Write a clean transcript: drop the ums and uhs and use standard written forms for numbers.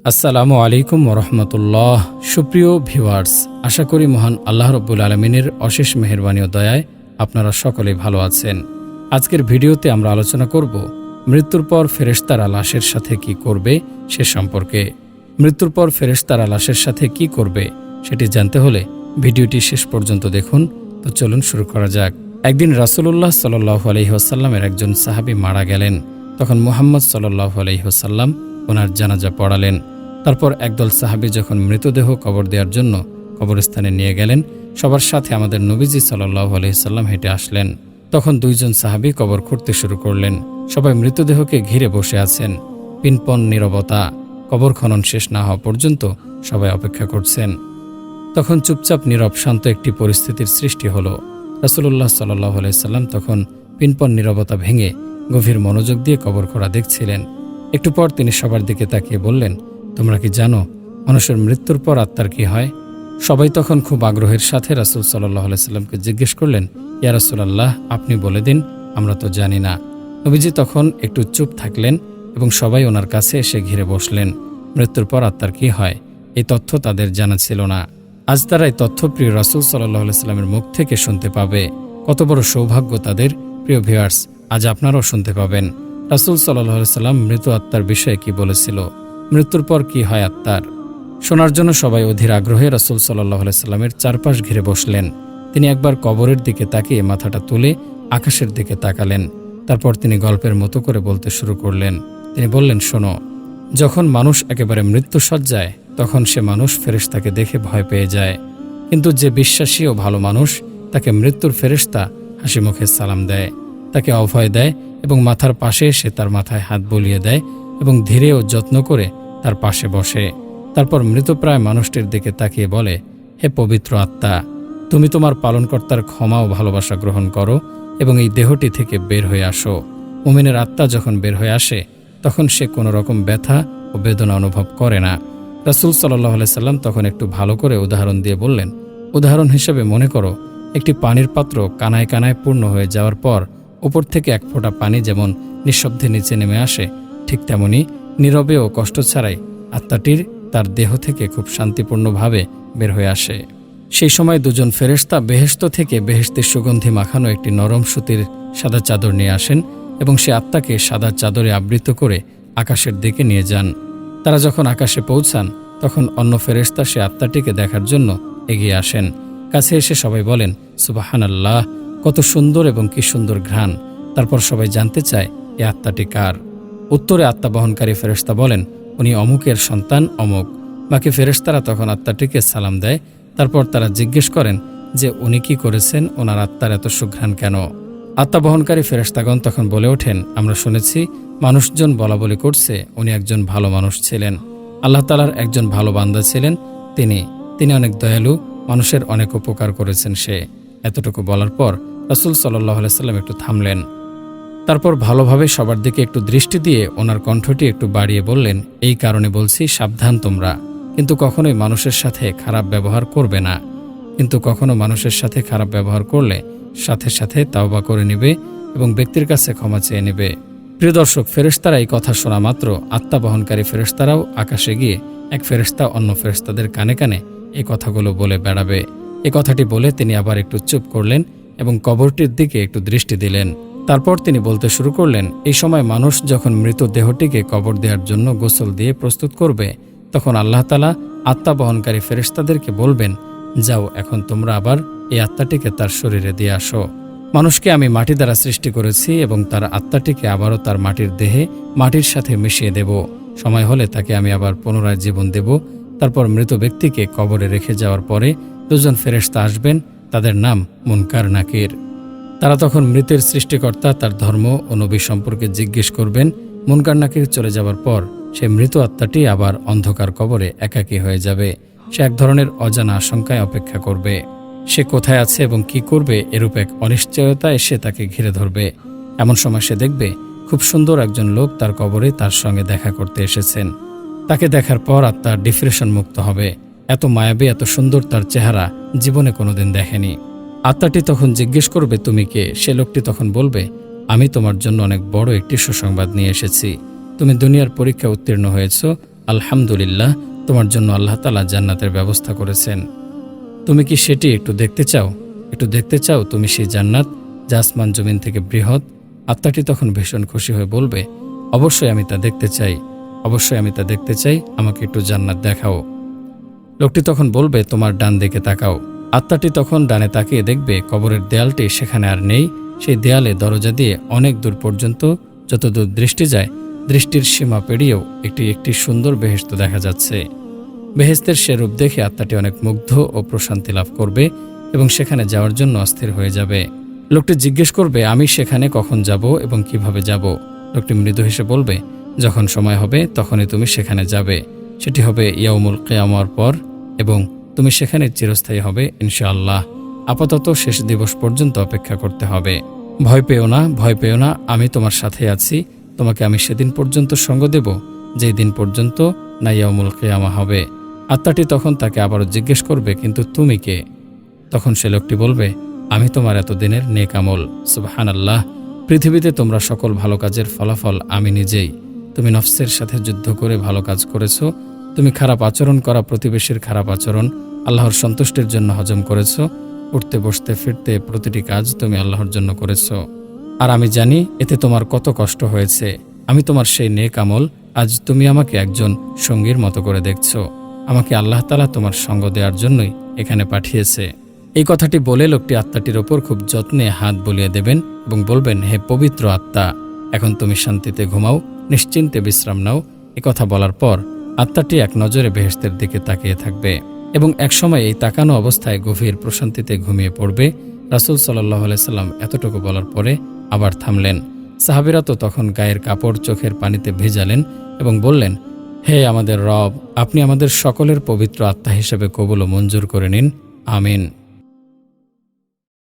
আসসালামু আলাইকুম ওরহমতুল্লাহ। সুপ্রিয় ভিউয়ার্স, আশা করি মহান আল্লাহ রব্বুল আলমিনের অশেষ মেহেরবানি ও দয়ায় আপনারা সকলেই ভালো আছেন। আজকের ভিডিওতে আমরা আলোচনা করব মৃত্যুর পর ফেরেশতারা লাশের সাথে কি করবে সে সম্পর্কে। মৃত্যুর পর ফেরেশতারা লাশের সাথে কি করবে সেটি জানতে হলে ভিডিওটি শেষ পর্যন্ত দেখুন। তো চলুন শুরু করা যাক। একদিন রাসূলুল্লাহ সাল্লাল্লাহু আলাইহি ওয়াসাল্লামের একজন সাহাবী মারা গেলেন। তখন মুহাম্মদ সাল্লাল্লাহু আলাইহি ওয়াসাল্লাম ওনার জানাজা পড়ালেন। তারপর একদল সাহাবী যখন মৃতদেহ কবর দেওয়ার জন্য কবরস্থানে নিয়ে গেলেন, সবার সাথে আমাদের নবীজি সাল্লাল্লাহু আলাইহি সাল্লাম হেঁটে আসলেন। তখন দুইজন সাহাবী কবর খুঁড়তে শুরু করলেন। সবাই মৃতদেহকে ঘিরে বসে আছেন। পিনপন নীরবতা। কবর খনন শেষ না হওয়া পর্যন্ত সবাই অপেক্ষা করছেন। তখন চুপচাপ নীরব শান্ত একটি পরিস্থিতির সৃষ্টি হলো। রাসূলুল্লাহ সাল্লাল্লাহু আলাইহি সাল্লাম তখন পিনপন নীরবতা ভেঙে গভীর মনোযোগ দিয়ে কবর খোঁড়া দেখছিলেন। একটু পর তিনি সবার দিকে তাকিয়ে বললেন, তোমরা কি জানো মানুষের মৃত্যুর পর আত্মার কি হয়? সবাই তখন খুব আগ্রহের সাথে রাসূল সাল্লাল্লাহু আলাইহি সাল্লামকে জিজ্ঞেস করলেন, ইয়া রাসূলুল্লাহ, আপনি বলে দিন, আমরা তো জানি না। নবীজি তখন একটু চুপ থাকলেন এবং সবাই ওনার কাছে এসে ঘিরে বসলেন। মৃত্যুর পর আত্মার কি হয় এই তথ্য তাদের জানা ছিল না। আজ তারা এই তথ্য প্রিয় রাসূল সাল্লাল্লাহু আলাইহি সাল্লামের মুখ থেকে শুনতে পাবে। কত বড় সৌভাগ্য তাদের। প্রিয় ভিউয়ার্স, আজ আপনারাও শুনতে পাবেন রাসূল সাল্লাল্লাহু আলাইহি সাল্লাম মৃত আত্মার বিষয়ে কি বলেছিল, মৃত্যুর পর কি হয় আত্মার। শোনার জন্য সবাই অধীর আগ্রহে রাসূল সাল্লাল্লাহু আলাইহি সাল্লামের চারপাশ ঘিরে বসলেন। তিনি একবার কবরের দিকে তাকিয়ে মাথাটা তুলে আকাশের দিকে তাকালেন। তারপর তিনি গল্পের মতো করে বলতে শুরু করলেন। তিনি বললেন, শোনো, যখন মানুষ একেবারে মৃত্যুশয্যায়, তখন সে মানুষ ফেরেশতাকে দেখে ভয় পেয়ে যায়। কিন্তু যে বিশ্বাসী ও ভালো মানুষ, তাকে মৃত্যুর ফেরেশতা হাসি মুখে সালাম দেয়, তাকে অভয় দেয় এবং মাথার পাশে এসে তার মাথায় হাত বুলিয়ে দেয় এবং ধীরে ও যত্ন করে তার পাশে বসে। তারপর মৃতপ্রায় মানুষটির দিকে তাকিয়ে বলে, হে পবিত্র আত্মা, তুমি তোমার পালনকর্তার ক্ষমা ও ভালোবাসা গ্রহণ করো এবং এই দেহটি থেকে বের হয়ে আসো। মুমিনের আত্মা যখন বের হয়ে আসে, তখন সে কোনো রকম ব্যথা ও বেদনা অনুভব করে না। রাসূল সাল্লাল্লাহু আলাইহি সাল্লাম তখন একটু ভালো করে উদাহরণ দিয়ে বললেন, উদাহরণ হিসেবে মনে করো, একটি পানির পাত্র কানায় কানায় পূর্ণ হয়ে যাওয়ার পর উপর থেকে এক ফোঁটা পানি যেমন নিঃশব্দে নিচে নেমে আসে, ঠিক তেমনি নীরবে ও কষ্ট ছাড়াই আত্মাটির তার দেহ থেকে খুব শান্তিপূর্ণভাবে বের হয়ে আসে। সেই সময় দুজন ফেরেশতা বেহেশত থেকে বেহেশতের সুগন্ধি মাখানো একটি নরম সুতির সাদা চাদর নিয়ে আসেন এবং সে আত্মাকে সাদা চাদরে আবৃত করে আকাশের দিকে নিয়ে যান। তারা যখন আকাশে পৌঁছান, তখন অন্য ফেরেশতা সে আত্মাটিকে দেখার জন্য এগিয়ে আসেন। কাছে এসে সবাই বলেন, সুবহানাল্লাহ, কত সুন্দর এবং কি সুন্দর ঘ্রাণ। তারপর সবাই জানতে চায়, এ আত্মাটি কার? উত্তরে আত্মা বহনকারী ফেরেশতা বলেন, উনি অমুকের সন্তান অমুক। বাকি ফেরেশতারা তখন আত্মাটিকে সালাম দেয়। তারপর তারা জিজ্ঞেস করেন যে উনি কি করেছেন, ওনার আত্মার এত সুঘ্রাণ কেন? আত্মা বহনকারী ফেরেশতাগণ তখন বলে ওঠেন, আমরা শুনেছি মানুষজন বলাবলি করছে উনি একজন ভালো মানুষ ছিলেন, আল্লাহ তাআলার একজন ভালো বান্দা ছিলেন। তিনি অনেক দয়ালু, মানুষের অনেক উপকার করেছেন সে। এতটুকু বলার পর রাসূল সাল্লাল্লাহু আলাইহি সাল্লাম একটু থামলেন। তারপর ভালোভাবে সবার দিকে একটু দৃষ্টি দিয়ে ওনার কণ্ঠটি একটু বাড়িয়ে বললেন, এই কারণে বলছি, সাবধান তোমরা, কিন্তু কখনোই মানুষের সাথে খারাপ ব্যবহার করবে না। কিন্তু কখনো মানুষের সাথে খারাপ ব্যবহার করলে সাথে সাথে তাওবা করে নেবে এবং ব্যক্তির কাছে ক্ষমা চেয়ে নেবে। প্রিয় দর্শক, ফেরেশতারা এই কথা শোনা মাত্র আত্মা বহনকারী ফেরেশতারাও আকাশে গিয়ে এক ফেরেশতা অন্য ফেরেশতাদের কানে কানে এই কথাগুলো বলে বেড়াবে। এই কথাটি বলে তিনি আবার একটু চুপ করলেন এবং কবরটির দিকে একটু দৃষ্টি দিলেন। তারপর তিনি বলতে শুরু করলেন, এই সময় মানুষ যখন মৃত দেহটিকে কবর দেওয়ার জন্য গোসল দিয়ে প্রস্তুত করবে, তখন আল্লাহ তাআলা আত্মা বহনকারী ফেরেশতাদেরকে বলবেন, যাও, এখন তোমরা আবার এই আত্মাটিকে তার শরীরে দিয়ে আসো। মানুষকে আমি মাটি দ্বারা সৃষ্টি করেছি এবং তার আত্মাটিকে আবারও তার মাটির দেহে মাটির সাথে মিশিয়ে দেব। সময় হলে তাকে আমি আবার পুনরায় জীবন দেব। তারপর মৃত ব্যক্তিকে কবরে রেখে যাওয়ার পরে দুজন ফেরেশতা আসবেন, তাদের নাম মুনকার নাকির। তারা তখন মৃতের সৃষ্টিকর্তা, তার ধর্ম ও নবী সম্পর্কে জিজ্ঞেস করবেন। মুনকার নাকির চলে যাবার পর সে মৃত আত্মাটি আবার অন্ধকার কবরে একাকী হয়ে যাবে। সে এক ধরনের অজানা আশঙ্কায় অপেক্ষা করবে। সে কোথায় আছে এবং কি করবে এরূপ এক অনিশ্চয়তা এসে তাকে ঘিরে ধরবে। এমন সময় সে দেখবে খুব সুন্দর একজন লোক তার কবরে তার সঙ্গে দেখা করতে এসেছেন। তাকে দেখার পর আত্মা ডিপ্রেশন মুক্ত হবে। এত মায়াবী, এত সুন্দর তার চেহারা জীবনে কোনোদিন দেখেনি। আত্মাটি তখন জিজ্ঞেস করবে, তুমি কে? সে লোকটি তখন বলবে, আমি তোমার জন্য অনেক বড় একটি সুসংবাদ নিয়ে এসেছি। তুমি দুনিয়ার পরীক্ষা উত্তীর্ণ হয়েছ, আলহামদুলিল্লাহ, তোমার জন্য আল্লাহ তাআলা জান্নাতের ব্যবস্থা করেছেন। তুমি কি সেটি একটু দেখতে চাও? একটু দেখতে চাও তুমি সেই জান্নাত যা আসমান জমিন থেকে বৃহৎ? আত্মাটি তখন ভীষণ খুশি হয়ে বলবে, অবশ্যই আমি তা দেখতে চাই, অবশ্যই আমি তা দেখতে চাই, আমাকে একটু জান্নাত দেখাও। লোকটি তখন বলবে, তোমার ডান দিকে তাকাও। আত্মাটি তখন ডানে তাকিয়ে দেখবে কবরের দেয়ালটি সেখানে আর নেই। সেই দেয়ালে দরজা দিয়ে অনেক দূর পর্যন্ত, যতদূর দৃষ্টি যায়, দৃষ্টির সীমা পেরিয়েও একটি একটি সুন্দর বেহেশত দেখা যাচ্ছে। বেহেশতের সে রূপ দেখে আত্মাটি অনেক মুগ্ধ ও প্রশান্তি লাভ করবে এবং সেখানে যাওয়ার জন্য অস্থির হয়ে যাবে। লোকটি জিজ্ঞেস করবে, আমি সেখানে কখন যাব এবং কিভাবে যাব? লোকটি মৃদু হেসে বলবে, যখন সময় হবে তখনই তুমি সেখানে যাবে। সেটি হবে ইয়াউমুল কিয়ামার পর এবং তুমি সেখানে চিরস্থায়ী হবে ইনশাআল্লাহ। আপাতত শেষ দিবস পর্যন্ত অপেক্ষা করতে হবে। ভয় পেও না, ভয় পেও না, আমি তোমার সাথে আছি। তোমাকে আমি সেদিন পর্যন্ত সঙ্গ দেব যেই দিন পর্যন্ত না ইয়াউমুল কিয়ামা হবে। আত্মাটি তখন তাকে আবারও জিজ্ঞেস করবে, কিন্তু তুমি কে? তখন সে লোকটি বলবে, আমি তোমার এতদিনের নেক আমল। সুবহানাল্লাহ, পৃথিবীতে তোমরা সকল ভালো কাজের ফলাফল আমি নিজেই। তুমি নফসের সাথে যুদ্ধ করে ভালো কাজ করেছো, তুমি খারাপ আচরণ করা প্রতিবেশীর খারাপ আচরণ আল্লাহর সন্তুষ্টির জন্য হজম করেছো, উঠতে বসতে ফিরতে প্রতিটি কাজ তুমি আল্লাহর জন্য করেছো। আর আমি জানি এতে তোমার কত কষ্ট হয়েছে। আমি তোমার সেই নেক আমল আজ তুমি আমাকে একজন সঙ্গীর মতো করে দেখছো। আমাকে আল্লাহ তাআলা তোমার সঙ্গ দেওয়ার জন্যই এখানে পাঠিয়েছে। এই কথাটি বলে লোকটি আত্মাটির ওপর খুব যত্নে হাত বুলিয়ে দেবেন এবং বলবেন, হে পবিত্র আত্মা, এখন তুমি শান্তিতে ঘুমাও, নিশ্চিন্তে বিশ্রাম নাও। কথা বলার পর আত্মাটি এক নজরে বেহেশতের দিকে তাকিয়ে থাকবে এবং একসময় এই তাকানো অবস্থায় গভীর প্রশান্তিতে ঘুমিয়ে পড়বে। রাসূল সাল্লাল্লাহু আলাইহি সাল্লাম এতটুকু বলার পরে আবার থামলেন। সাহাবীরা তো তখন গায়ের কাপড় চোখের পানিতে ভেজালেন এবং বললেন, হে আমাদের রব, আপনি আমাদের সকলের পবিত্র আত্মা হিসেবে কবুল ও মঞ্জুর করে নিন, আমিন।